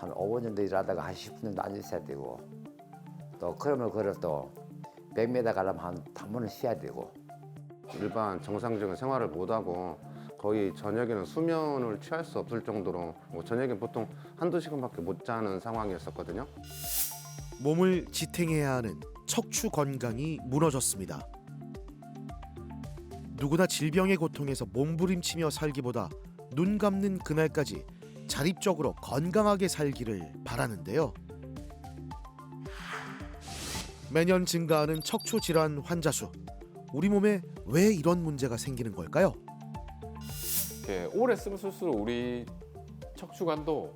한 5분 정도 일하다가 한 10분 정도 앉아 있어야 되고 또 걸음을 걸어도 100m 가려면 한 3분은 쉬어야 되고 일반 정상적인 생활을 못하고 거의 저녁에는 수면을 취할 수 없을 정도로 뭐 저녁에 보통 한두 시간밖에 못 자는 상황이었었거든요. 몸을 지탱해야 하는 척추 건강이 무너졌습니다. 누구나 질병의 고통에서 몸부림치며 살기보다 눈 감는 그날까지 자립적으로 건강하게 살기를 바라는데요. 매년 증가하는 척추 질환 환자 수. 우리 몸에 왜 이런 문제가 생기는 걸까요? 이렇게 오래 쓰면 쓸수록 우리 척추관도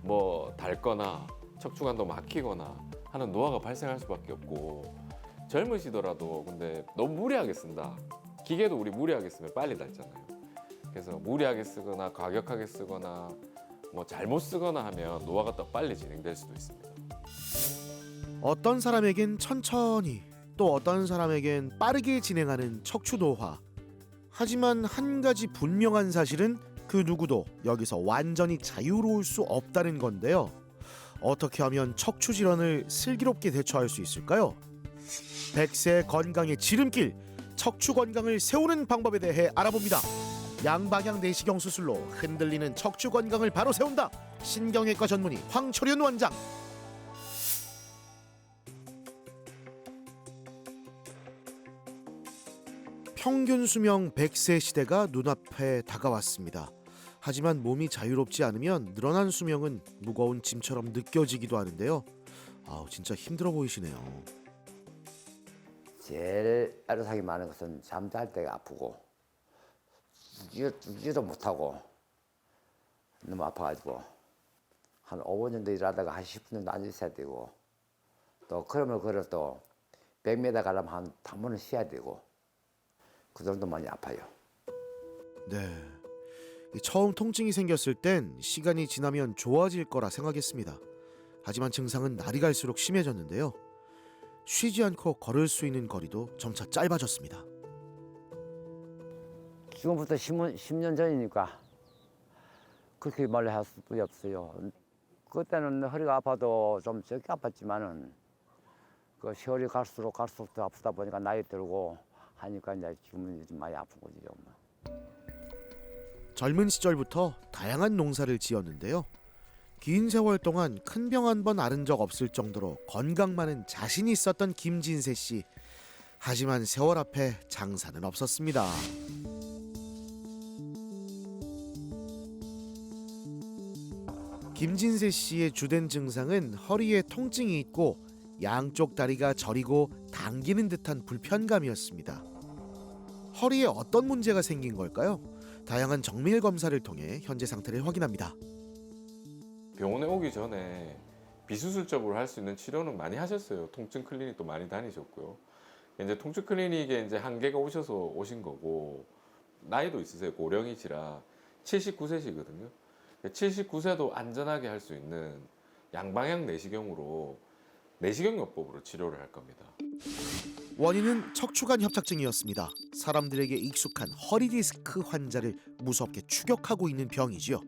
뭐 닳거나 척추관도 막히거나 하는 노화가 발생할 수밖에 없고 젊으시더라도 근데 너무 무리하게 쓴다. 기계도 우리 무리하게 쓰면 빨리 닳잖아요. 그래서 무리하게 쓰거나 과격하게 쓰거나 뭐 잘못 쓰거나 하면 노화가 더 빨리 진행될 수도 있습니다. 어떤 사람에겐 천천히 또 어떤 사람에겐 빠르게 진행하는 척추 노화. 하지만 한 가지 분명한 사실은 그 누구도 여기서 완전히 자유로울 수 없다는 건데요. 어떻게 하면 척추 질환을 슬기롭게 대처할 수 있을까요? 100세 건강의 지름길, 척추 건강을 세우는 방법에 대해 알아봅니다. 양방향 내시경 수술로 흔들리는 척추 건강을 바로 세운다. 신경외과 전문의 황철윤 원장. 평균 수명 100세 시대가 눈앞에 다가왔습니다. 하지만 몸이 자유롭지 않으면 늘어난 수명은 무거운 짐처럼 느껴지기도 하는데요. 진짜 힘들어 보이시네요. 제일 애로사항이 많은 것은 잠잘 때가 아프고 죽지도 못하고 너무 아파가지고 한 5분 정도 일하다가 한 10분 정도 앉아 있어야 되고 또 걸음을 걸어도 100m 가려면 한 3분은 쉬어야 되고 그 정도 많이 아파요. 네. 처음 통증이 생겼을 땐 시간이 지나면 좋아질 거라 생각했습니다. 하지만 증상은 날이 갈수록 심해졌는데요. 쉬지 않고 걸을 수 있는 거리도 점차 짧아졌습니다. 지금부터 10년 전이니까 그렇게 말로 할 수밖에 없어요. 그때는 허리가 아파도 좀 적게 아팠지만은 그 세월이 갈수록 더 아프다 보니까 나이 들고 하니까 이제 지금은 좀 많이 아픈 거죠. 젊은 시절부터 다양한 농사를 지었는데요. 긴 세월 동안 큰 병 한 번 앓은 적 없을 정도로 건강만은 자신이 있었던 김진세 씨. 하지만 세월 앞에 장사는 없었습니다. 김진세 씨의 주된 증상은 허리에 통증이 있고 양쪽 다리가 저리고 당기는 듯한 불편감이었습니다. 허리에 어떤 문제가 생긴 걸까요? 다양한 정밀 검사를 통해 현재 상태를 확인합니다. 병원에 오기 전에 비수술적으로 할 수 있는 치료는 많이 하셨어요. 통증 클리닉도 많이 다니셨고요. 이제 통증 클리닉에 이제 한계가 오셔서 오신 거고 나이도 있으세요. 고령이시라 79세시거든요. 79세도 안전하게 할 수 있는 양방향 내시경으로 내시경요법으로 치료를 할 겁니다. 원인은 척추관 협착증이었습니다. 사람들에게 익숙한 허리 디스크 환자를 무섭게 추격하고 있는 병이지요.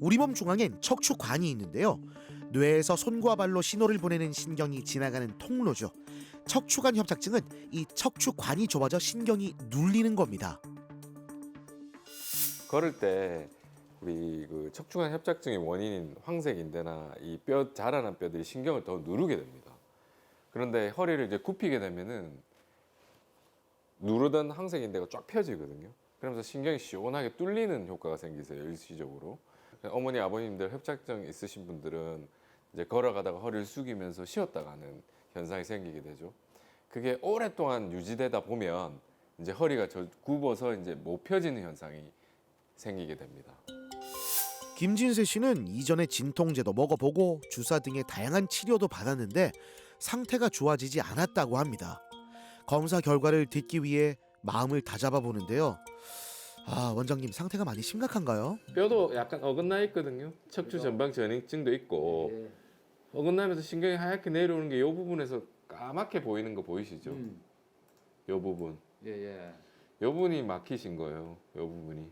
우리 몸 중앙엔 척추관이 있는데요. 뇌에서 손과 발로 신호를 보내는 신경이 지나가는 통로죠. 척추관 협착증은 이 척추관이 좁아져 신경이 눌리는 겁니다. 걸을 때 우리 그 척추관 협착증의 원인인 황색인대나 이 뼈 자라난 뼈들이 신경을 더 누르게 됩니다. 그런데 허리를 이제 굽히게 되면은 누르던 황색인대가 쫙 펴지거든요. 그러면서 신경이 시원하게 뚫리는 효과가 생기세요. 일시적으로. 어머니 아버님들 협착증 있으신 분들은 이제 걸어가다가 허리를 숙이면서 쉬었다 가는 현상이 생기게 되죠. 그게 오랫동안 유지되다 보면 이제 허리가 굽어서 이제 못 펴지는 현상이 생기게 됩니다. 김진세 씨는 이전에 진통제도 먹어보고 주사 등의 다양한 치료도 받았는데 상태가 좋아지지 않았다고 합니다. 검사 결과를 듣기 위해 마음을 다잡아 보는데요. 원장님 상태가 많이 심각한가요? 뼈도 약간 어긋나 있거든요. 척추 전방 전이증도 있고 어긋나면서 신경이 하얗게 내려오는 게 이 부분에서 까맣게 보이는 거 보이시죠? 이 부분. 이 부분이 막히신 거예요. 이 부분이.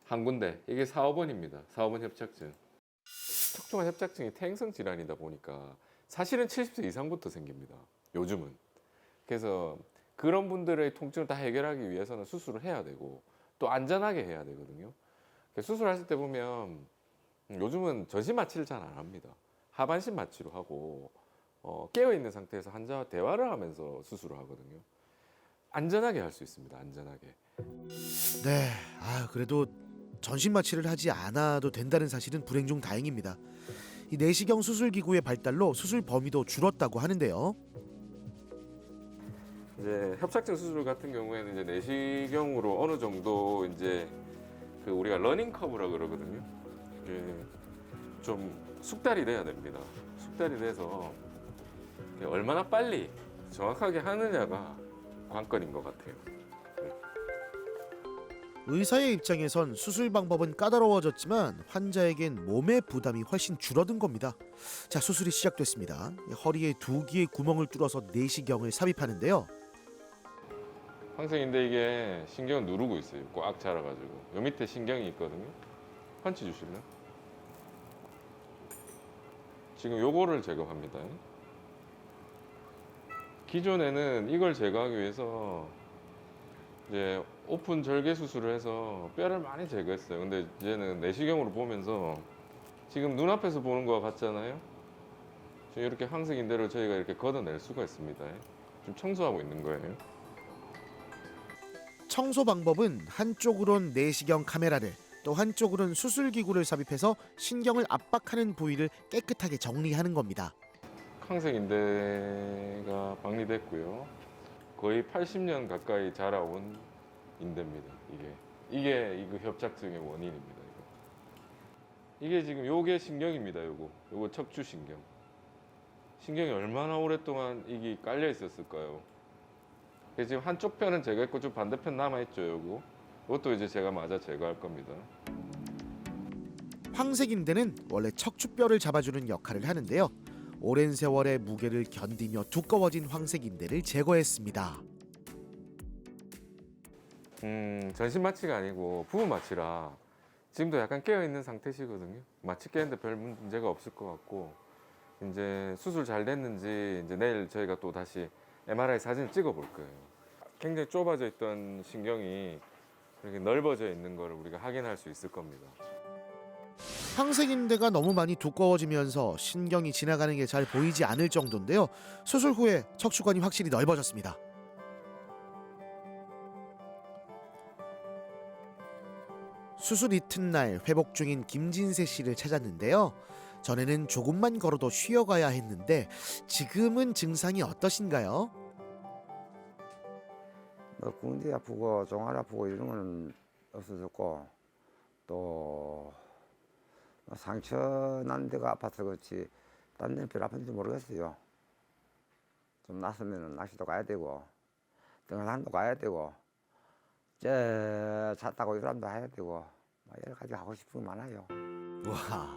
한 군데. 이게 4, 5번입니다. 4, 5번 협착증. 척추관 협착증이 퇴행성 질환이다 보니까 사실은 70세 이상부터 생깁니다. 요즘은. 그래서 그런 분들의 통증을 다 해결하기 위해서는 수술을 해야 되고 또 안전하게 해야 되거든요. 수술하실 때 보면 요즘은 전신 마취를 잘 안 합니다. 하반신 마취로 하고 깨어있는 상태에서 환자와 대화를 하면서 수술을 하거든요. 안전하게 할 수 있습니다. 안전하게. 네, 그래도 전신 마취를 하지 않아도 된다는 사실은 불행 중 다행입니다. 이 내시경 수술 기구의 발달로 수술 범위도 줄었다고 하는데요. 이제 협착증 수술 같은 경우에는 이제 내시경으로 어느 정도 이제 그 우리가 러닝 커브라 그러거든요. 이게 좀 숙달이 돼야 됩니다. 숙달이 돼서 얼마나 빨리 정확하게 하느냐가 관건인 것 같아요. 의사의 입장에선 수술 방법은 까다로워졌지만 환자에겐 몸의 부담이 훨씬 줄어든 겁니다. 자, 수술이 시작됐습니다. 허리에 2개의 구멍을 뚫어서 내시경을 삽입하는데요. 항생인데 이게 신경을 누르고 있어요. 꽉 잡아가지고. 요 밑에 신경이 있거든요. 펀치 주실래요? 지금 요거를 제거합니다. 기존에는 이걸 제거하기 위해서 이제 오픈 절개 수술을 해서 뼈를 많이 제거했어요. 근데 이제는 내시경으로 보면서 지금 눈앞에서 보는 거 같잖아요. 지금 이렇게 항생인대로 저희가 이렇게 걷어낼 수가 있습니다. 지금 청소하고 있는 거예요. 청소 방법은 한쪽으론 내시경 카메라를 또 한쪽으론 수술 기구를 삽입해서 신경을 압박하는 부위를 깨끗하게 정리하는 겁니다. 항생인대가 박리됐고요. 거의 80년 가까이 자라온 인대입니다. 이게 이 협착증의 원인입니다. 이게 지금 요게 신경입니다. 요거 척추 신경. 신경이 얼마나 오랫동안 이게 깔려 있었을까요? 지금 한쪽 편은 제거했고 좀 반대편 남아 있죠. 이것도 이제 제가 맞아 제거할 겁니다. 황색인대는 원래 척추뼈를 잡아주는 역할을 하는데요. 오랜 세월의 무게를 견디며 두꺼워진 황색인대를 제거했습니다. 전신 마취가 아니고 부분 마취라 지금도 약간 깨어 있는 상태시거든요. 마취 깨는데 별 문제가 없을 것 같고 이제 수술 잘 됐는지 이제 내일 저희가 또 다시 MRI 사진을 찍어볼 거예요. 굉장히 좁아져 있던 신경이 이렇게 넓어져 있는 걸 우리가 확인할 수 있을 겁니다. 황색인대가 너무 많이 두꺼워지면서 신경이 지나가는 게 잘 보이지 않을 정도인데요. 수술 후에 척추관이 확실히 넓어졌습니다. 수술 이튿날 회복 중인 김진세 씨를 찾았는데요. 전에는 조금만 걸어도 쉬어가야 했는데 지금은 증상이 어떠신가요? 뭐 궁디 아프고 종아리 아프고 이런 거는 없어졌고 또 상처 난 데가 아파서 그렇지 딴 데는 별 아픈지 모르겠어요. 좀 났으면 낚시도 가야 되고 등산도 가야 되고 차 타고 일하도 해야 되고 여러 가지 하고 싶은 게 많아요. 와,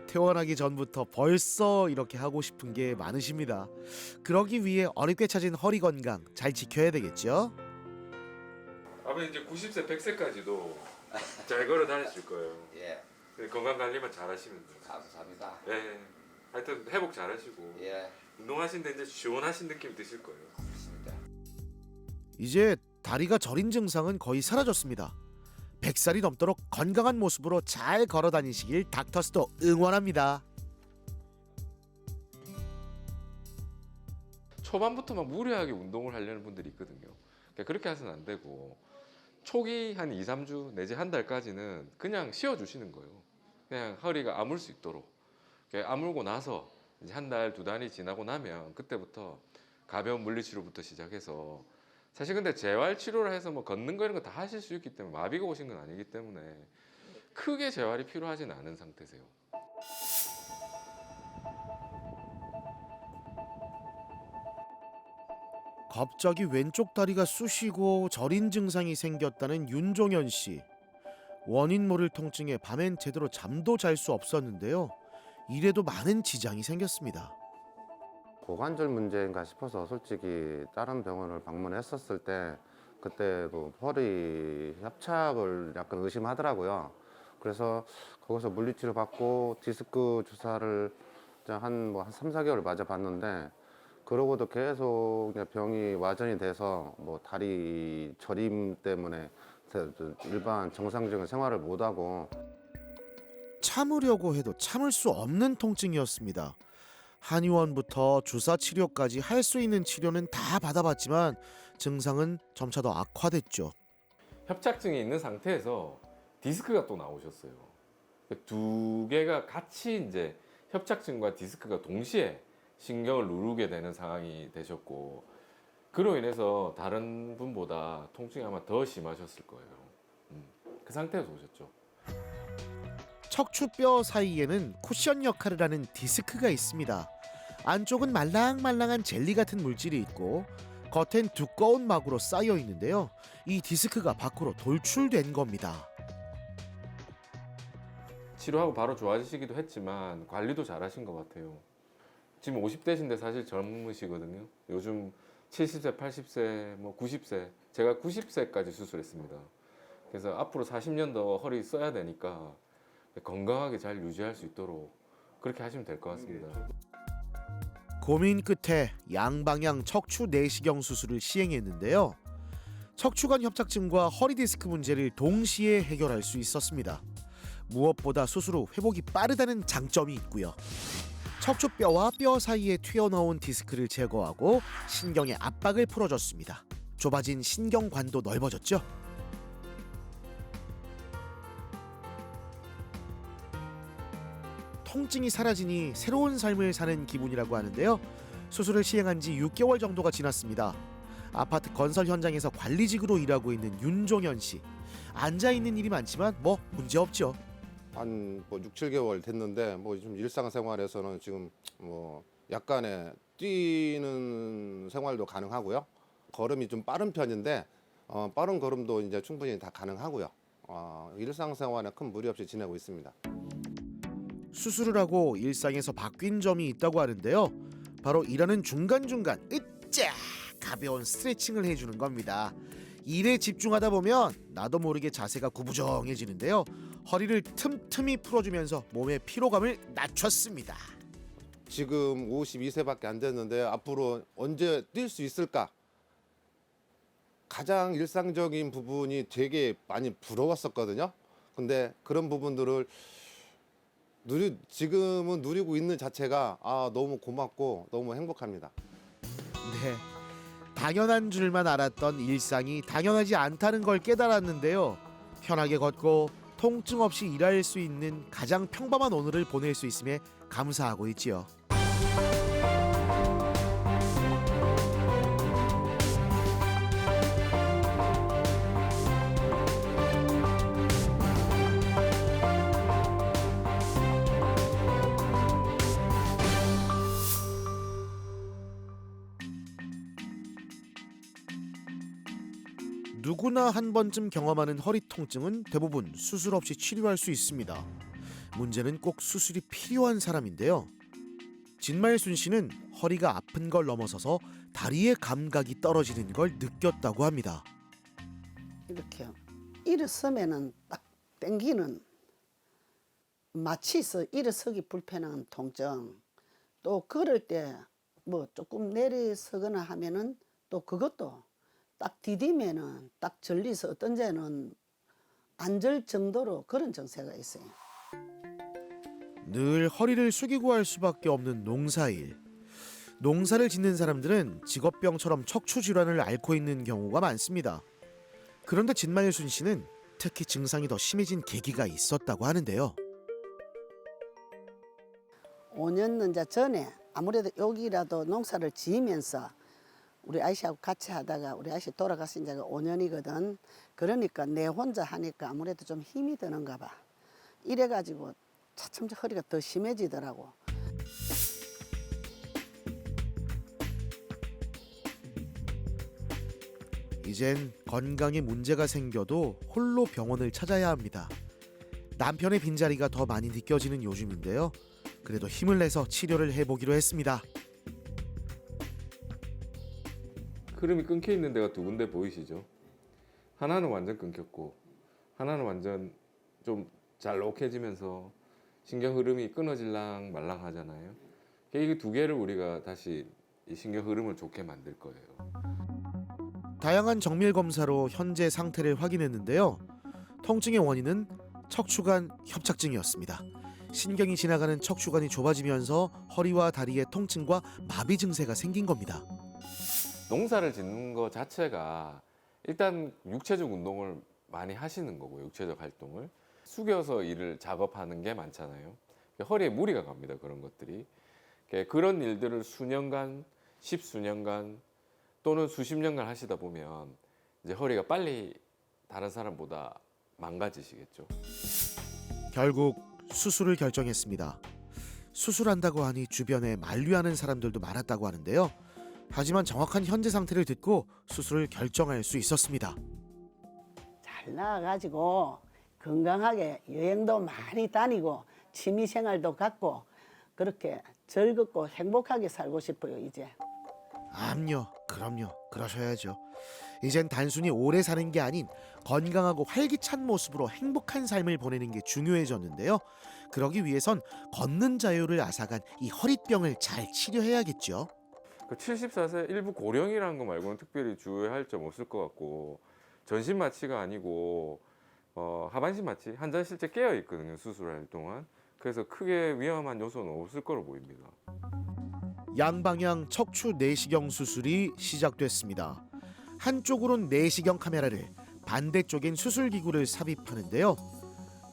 태어나기 전부터 벌써 이렇게 하고 싶은 게 많으십니다. 그러기 위해 어렵게 찾은 허리 건강 잘 지켜야 되겠죠? 아버님 이제 90세, 100세까지도 잘 걸어 다니실 거예요. 예, 건강 관리만 잘 하시면 돼요. 감사합니다. 예. 하여튼 회복 잘 하시고 예, 운동하시는데 이제 시원하신 느낌 드실 거예요. 그렇습니다. 이제 다리가 저린 증상은 거의 사라졌습니다. 100살이 넘도록 건강한 모습으로 잘 걸어 다니시길 닥터스도 응원합니다. 초반부터 막 무리하게 운동을 하려는 분들이 있거든요. 그렇게 해서는 안 되고 초기 한 2, 3주 내지 한 달까지는 그냥 쉬어주시는 거예요. 그냥 허리가 아물 수 있도록. 아물고 나서 이제 한 달, 2달이 지나고 나면 그때부터 가벼운 물리치료부터 시작해서 사실 근데 재활 치료를 해서 뭐 걷는 거 이런 거 다 하실 수 있기 때문에 마비가 오신 건 아니기 때문에 크게 재활이 필요하진 않은 상태세요. 갑자기 왼쪽 다리가 쑤시고 저린 증상이 생겼다는 윤종현 씨. 원인 모를 통증에 밤엔 제대로 잠도 잘 수 없었는데요. 일에도 많은 지장이 생겼습니다. 고관절 문제인가 싶어서 솔직히 다른 병원을 방문했었을 때 그때도 허리 협착을 약간 의심하더라고요. 그래서 거기서 물리치료 받고 디스크 주사를 한 3, 4개월 맞아봤는데 그러고도 계속 그냥 병이 와전이 돼서 뭐 다리 저림 때문에 일반 정상적인 생활을 못하고 참으려고 해도 참을 수 없는 통증이었습니다. 한의원부터 주사 치료까지 할 수 있는 치료는 다 받아봤지만 증상은 점차 더 악화됐죠. 협착증이 있는 상태에서 디스크가 또 나오셨어요. 두 개가 같이 이제 협착증과 디스크가 동시에 신경을 누르게 되는 상황이 되셨고 그로 인해서 다른 분보다 통증이 아마 더 심하셨을 거예요. 그 상태에서 오셨죠. 척추뼈 사이에는 쿠션 역할을 하는 디스크가 있습니다. 안쪽은 말랑말랑한 젤리 같은 물질이 있고 겉엔 두꺼운 막으로 쌓여 있는데요. 이 디스크가 밖으로 돌출된 겁니다. 치료하고 바로 좋아지시기도 했지만 관리도 잘하신 것 같아요. 지금 50대신데 사실 젊으시거든요. 요즘 70세, 80세, 뭐 90세, 제가 90세까지 수술했습니다. 그래서 앞으로 40년 더 허리 써야 되니까 건강하게 잘 유지할 수 있도록 그렇게 하시면 될 것 같습니다. 고민 끝에 양방향 척추 내시경 수술을 시행했는데요. 척추관 협착증과 허리 디스크 문제를 동시에 해결할 수 있었습니다. 무엇보다 수술 후 회복이 빠르다는 장점이 있고요. 척추뼈와 뼈 사이에 튀어나온 디스크를 제거하고 신경의 압박을 풀어줬습니다. 좁아진 신경관도 넓어졌죠. 통증이 사라지니 새로운 삶을 사는 기분이라고 하는데요. 수술을 시행한 지 6개월 정도가 지났습니다. 아파트 건설 현장에서 관리직으로 일하고 있는 윤종현 씨. 앉아 있는 일이 많지만 뭐 문제 없죠. 한 6, 7개월 됐는데 뭐 좀 일상생활에서는 지금 뭐 약간의 뛰는 생활도 가능하고요. 걸음이 좀 빠른 편인데 빠른 걸음도 이제 충분히 다 가능하고요. 일상생활에 큰 무리 없이 지내고 있습니다. 수술을 하고 일상에서 바뀐 점이 있다고 하는데요. 바로 일하는 중간중간 으짜 가벼운 스트레칭을 해주는 겁니다. 일에 집중하다 보면 나도 모르게 자세가 구부정해지는데요. 허리를 틈틈이 풀어주면서 몸의 피로감을 낮췄습니다. 지금 52세밖에 안 됐는데 앞으로 언제 뛸 수 있을까? 가장 일상적인 부분이 되게 많이 부러웠었거든요. 근데 그런 부분들을 지금은 누리고 있는 자체가 너무 고맙고 너무 행복합니다. 네, 당연한 줄만 알았던 일상이 당연하지 않다는 걸 깨달았는데요. 편하게 걷고 통증 없이 일할 수 있는 가장 평범한 오늘을 보낼 수 있음에 감사하고 있지요. 누구나 한 번쯤 경험하는 허리 통증은 대부분 수술 없이 치료할 수 있습니다. 문제는 꼭 수술이 필요한 사람인데요. 진말순 씨는 허리가 아픈 걸 넘어서서 다리의 감각이 떨어지는 걸 느꼈다고 합니다. 이렇게 일어서면은 딱 땡기는 마취 일어서기 불편한 통증, 또 걸을 때 뭐 조금 내리서거나 하면은 또 그것도 딱 디디면은 딱 절리서 어떤 데는 안 절 정도로 그런 증세가 있어요. 늘 허리를 숙이고 할 수밖에 없는 농사일. 농사를 짓는 사람들은 직업병처럼 척추 질환을 앓고 있는 경우가 많습니다. 그런데 진말순 씨는 특히 증상이 더 심해진 계기가 있었다고 하는데요. 5년 전에 아무래도 여기라도 농사를 지으면서 우리 아이씨하고 같이 하다가 우리 아이씨 돌아가신 지가 5년이거든. 그러니까 내 혼자 하니까 아무래도 좀 힘이 드는가 봐. 이래가지고 차츰 허리가 더 심해지더라고. 이젠 건강에 문제가 생겨도 홀로 병원을 찾아야 합니다. 남편의 빈자리가 더 많이 느껴지는 요즘인데요. 그래도 힘을 내서 치료를 해보기로 했습니다. 흐름이 끊겨 있는 데가 두 군데 보이시죠? 하나는 완전 끊겼고 하나는 완전 좀 잘 록해지면서 신경 흐름이 끊어질랑 말랑 하잖아요. 이 두 개를 우리가 다시 이 신경 흐름을 좋게 만들 거예요. 다양한 정밀 검사로 현재 상태를 확인했는데요. 통증의 원인은 척추관 협착증이었습니다. 신경이 지나가는 척추관이 좁아지면서 허리와 다리의 통증과 마비 증세가 생긴 겁니다. 농사를 짓는 것 자체가 일단 육체적 운동을 많이 하시는 거고, 육체적 활동을 숙여서 일을 작업하는 게 많잖아요. 허리에 무리가 갑니다. 그런 것들이. 그런 일들을 수년간, 십수년간 또는 수십 년간 하시다 보면 이제 허리가 빨리 다른 사람보다 망가지시겠죠. 결국 수술을 결정했습니다. 수술한다고 하니 주변에 만류하는 사람들도 많았다고 하는데요. 하지만 정확한 현재 상태를 듣고 수술을 결정할 수 있었습니다. 잘 나와가지고 건강하게 여행도 많이 다니고 취미생활도 갖고 그렇게 즐겁고 행복하게 살고 싶어요 이제. 그럼요. 그러셔야죠. 이젠 단순히 오래 사는 게 아닌 건강하고 활기찬 모습으로 행복한 삶을 보내는 게 중요해졌는데요. 그러기 위해선 걷는 자유를 앗아간 이 허리병을 잘 치료해야겠죠. 그 74세 일부 고령이라는 거 말고는 특별히 주의할 점 없을 것 같고, 전신 마취가 아니고 하반신 마취, 환자 실제 깨어 있거든요, 수술할 동안. 그래서 크게 위험한 요소는 없을 거로 보입니다. 양방향 척추 내시경 수술이 시작됐습니다. 한쪽으론 내시경 카메라를, 반대쪽엔 수술 기구를 삽입하는데요.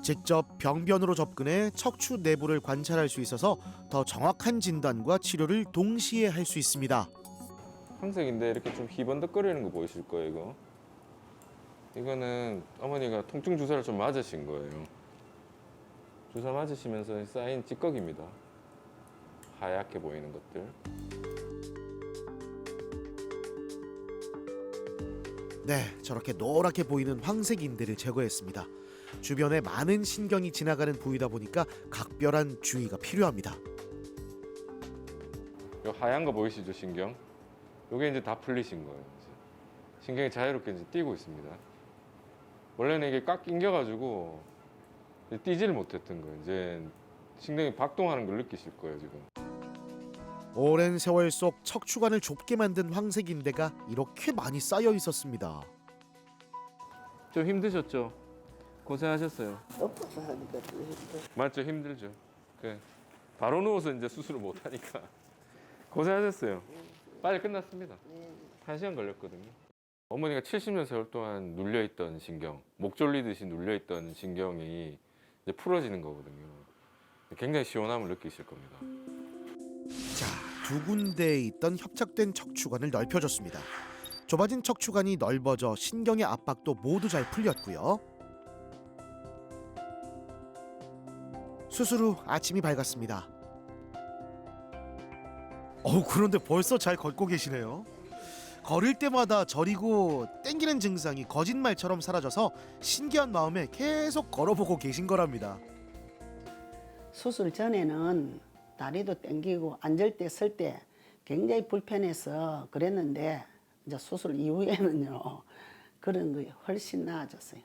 직접 병변으로 접근해 척추 내부를 관찰할 수 있어서 더 정확한 진단과 치료를 동시에 할 수 있습니다. 황색인데 이렇게 좀 희번덕거리는 거 보이실 거예요, 이거. 이거는 어머니가 통증 주사를 좀 맞으신 거예요. 주사 맞으시면서 쌓인 찌꺼기입니다. 하얗게 보이는 것들. 네, 저렇게 노랗게 보이는 황색 인대를 제거했습니다. 주변에 많은 신경이 지나가는 부위다 보니까 각별한 주의가 필요합니다. 이 하얀 거 보이시죠, 신경? 이게 이제 다 풀리신 거예요. 이제. 신경이 자유롭게 이제 뛰고 있습니다. 원래는 이게 꽉 낑겨가지고 뛰지를 못했던 거예요. 이제 신경이 박동하는 걸 느끼실 거예요, 지금. 오랜 세월 속 척추관을 좁게 만든 황색 인대가 이렇게 많이 쌓여 있었습니다. 좀 힘드셨죠? 고생하셨어요. 엎어서 하니까 또 힘들어. 맞죠, 힘들죠. 바로 누워서 이제 수술을 못 하니까 고생하셨어요. 빨리 끝났습니다. 1시간 걸렸거든요. 어머니가 70년 세월 동안 눌려있던 신경, 목 졸리듯이 눌려있던 신경이 이제 풀어지는 거거든요. 굉장히 시원함을 느끼실 겁니다. 자, 두 군데에 있던 협착된 척추관을 넓혀줬습니다. 좁아진 척추관이 넓어져 신경의 압박도 모두 잘 풀렸고요. 수술 후 아침이 밝았습니다. 그런데 벌써 잘 걷고 계시네요. 걸을 때마다 저리고 땡기는 증상이 거짓말처럼 사라져서 신기한 마음에 계속 걸어보고 계신 거랍니다. 수술 전에는 다리도 땡기고 앉을 때 설 때 굉장히 불편해서 그랬는데 이제 수술 이후에는요 그런 게 훨씬 나아졌어요.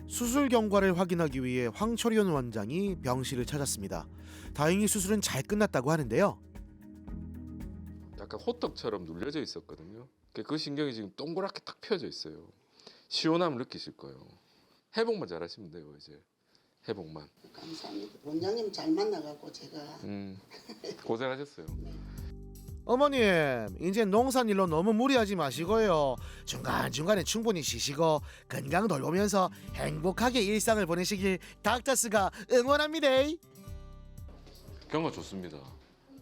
수술 경과를 확인하기 위해 황철현 원장이 병실을 찾았습니다. 다행히 수술은 잘 끝났다고 하는데요. 약간 호떡처럼 눌려져 있었거든요. 그 신경이 지금 동그랗게 딱 펴져 있어요. 시원함을 느끼실 거예요. 회복만 잘하시면 돼요, 이제. 회복만. 감사합니다. 원장님 잘 만나갖고 제가 고생하셨어요. 어머님, 이제 농산일로 너무 무리하지 마시고요. 중간중간에 충분히 쉬시고 건강 돌보면서 행복하게 일상을 보내시길 닥터스가 응원합니다. 경과 좋습니다.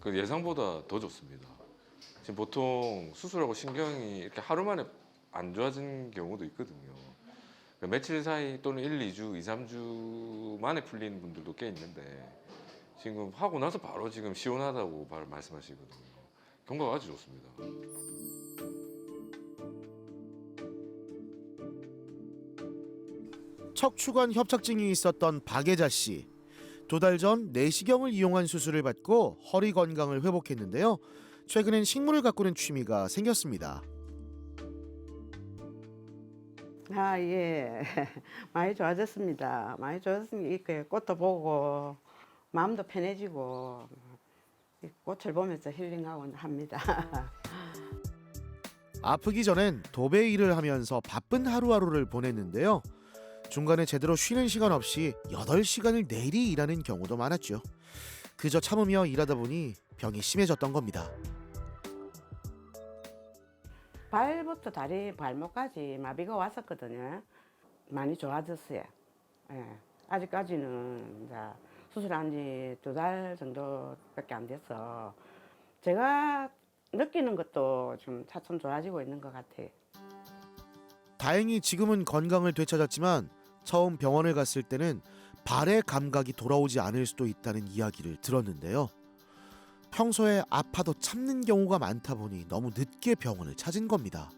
그 예상보다 더 좋습니다. 지금 보통 수술하고 신경이 이렇게 하루 만에 안 좋아진 경우도 있거든요. 며칠 사이 또는 1, 2주, 2, 3주 만에 풀리는 분들도 꽤 있는데 지금 하고 나서 바로 지금 시원하다고 바로 말씀하시거든요. 경과가 아주 좋습니다. 척추관 협착증이 있었던 박예자 씨. 2달 전 내시경을 이용한 수술을 받고 허리 건강을 회복했는데요. 최근엔 식물을 가꾸는 취미가 생겼습니다. 아, 예. 많이 좋아졌습니다. 많이 좋아졌으니까 꽃도 보고 마음도 편해지고 이 꽃을 보면서 힐링하고 합니다. 아프기 전엔 도배 일을 하면서 바쁜 하루하루를 보냈는데요. 중간에 제대로 쉬는 시간 없이 8시간을 내리 일하는 경우도 많았죠. 그저 참으며 일하다 보니 병이 심해졌던 겁니다. 발부터 다리 발목까지 마비가 왔었거든요. 많이 좋아졌어요. 예. 아직까지는 이제 수술한 지 2달 정도밖에 안 돼서 제가 느끼는 것도 좀 차츰 좋아지고 있는 것 같아요. 다행히 지금은 건강을 되찾았지만 처음 병원을 갔을 때는 발의 감각이 돌아오지 않을 수도 있다는 이야기를 들었는데요. 평소에 아파도 참는 경우가 많다 보니 너무 늦게 병원을 찾은 겁니다.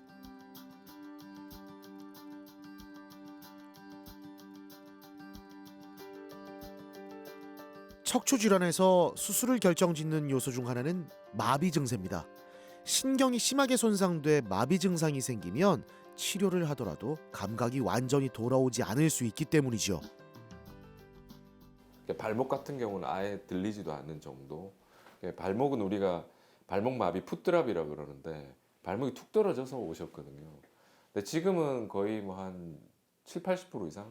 척추 질환에서 수술을 결정짓는 요소 중 하나는 마비 증세입니다. 신경이 심하게 손상돼 마비 증상이 생기면 치료를 하더라도 감각이 완전히 돌아오지 않을 수 있기 때문이죠. 발목 같은 경우는 아예 들리지도 않는 정도. 발목은 우리가 발목 마비 풋드랍이라고 그러는데 발목이 툭 떨어져서 오셨거든요. 근데 지금은 거의 뭐 한 7, 80% 이상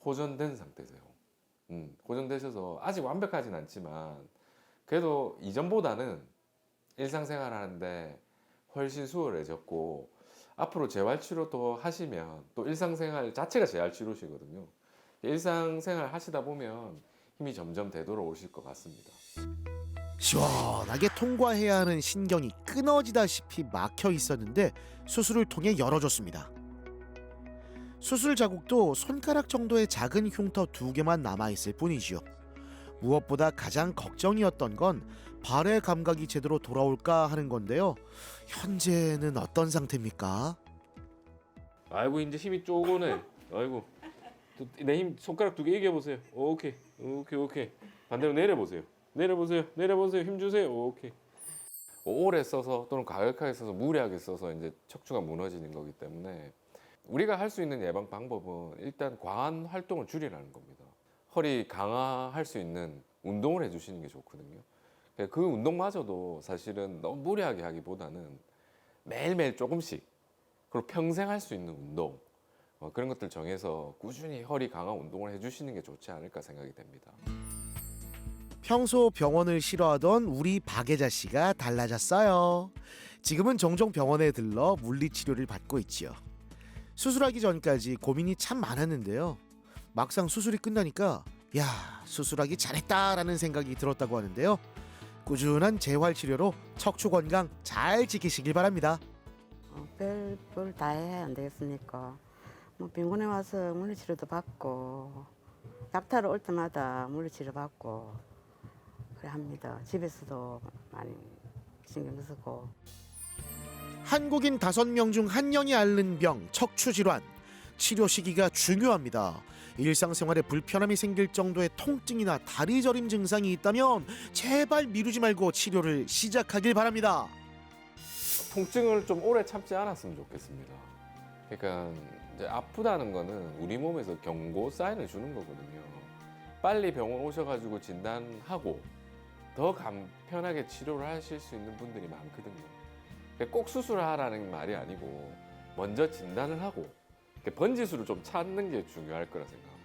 호전된 상태세요. 호전되셔서 아직 완벽하진 않지만 그래도 이전보다는 일상생활 하는데 훨씬 수월해졌고 앞으로 재활치료도 하시면 또 일상생활 자체가 재활치료시거든요. 일상생활 하시다 보면 힘이 점점 되돌아오실 것 같습니다. 시원하게 통과해야 하는 신경이 끊어지다시피 막혀 있었는데 수술을 통해 열어줬습니다. 수술 자국도 손가락 정도의 작은 흉터 2개만 남아있을 뿐이지요. 무엇보다 가장 걱정이었던 건 발의 감각이 제대로 돌아올까 하는 건데요. 현재는 어떤 상태입니까? 아이고 이제 힘이 쪼고네. 아이고 내 힘 손가락 2개 이겨보세요. 오케이 반대로 내려보세요. 힘 주세요. 오케이. 오래 써서 또는 과격하게 써서 무리하게 써서 이제 척추가 무너지는 거기 때문에 우리가 할 수 있는 예방 방법은 일단 과한 활동을 줄이라는 겁니다. 허리 강화할 수 있는 운동을 해주시는 게 좋거든요. 그 운동마저도 사실은 너무 무리하게 하기보다는 매일매일 조금씩 그리고 평생 할 수 있는 운동 그런 것들 정해서 꾸준히 허리 강화 운동을 해주시는 게 좋지 않을까 생각이 됩니다. 평소 병원을 싫어하던 우리 박예자 씨가 달라졌어요. 지금은 종종 병원에 들러 물리치료를 받고 있지요. 수술하기 전까지 고민이 참 많았는데요. 막상 수술이 끝나니까 야, 수술하기 잘했다라는 생각이 들었다고 하는데요. 꾸준한 재활치료로 척추 건강 잘 지키시길 바랍니다. 별걸 다 해야 안 되겠습니까? 뭐 병원에 와서 물리치료도 받고 닥터로 올 때마다 물리치료 받고 그래 합니다. 집에서도 많이 신경 쓰고. 한국인 5명 중 1명이 앓는 병 척추 질환. 치료 시기가 중요합니다. 일상생활에 불편함이 생길 정도의 통증이나 다리 저림 증상이 있다면 제발 미루지 말고 치료를 시작하길 바랍니다. 통증을 좀 오래 참지 않았으면 좋겠습니다. 그러니까 이제 아프다는 거는 우리 몸에서 경고 사인을 주는 거거든요. 빨리 병원 오셔가지고 진단하고 더 간편하게 치료를 하실 수 있는 분들이 많거든요. 꼭 수술하라는 말이 아니고 먼저 진단을 하고 번지수를 좀 찾는 게 중요할 거라 생각합니다.